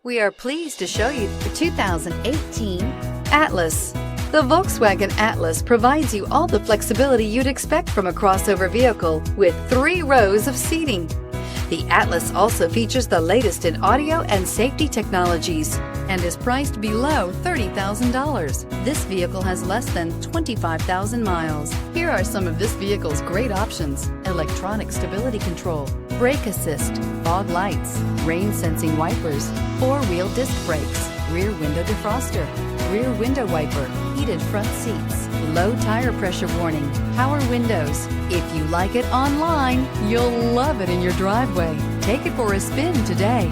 We are pleased to show you the 2018 Atlas. The Volkswagen Atlas provides you all the flexibility you'd expect from a crossover vehicle with 3 rows of seating. The Atlas also features the latest in audio and safety technologies and is priced below $30,000. This vehicle has less than 25,000 miles. Here are some of this vehicle's great options: electronic stability control, brake assist, fog lights, rain sensing wipers, 4-wheel disc brakes, rear window defroster, rear window wiper, heated front seats, low tire pressure warning, power windows. If you like it online, you'll love it in your driveway. Take it for a spin today.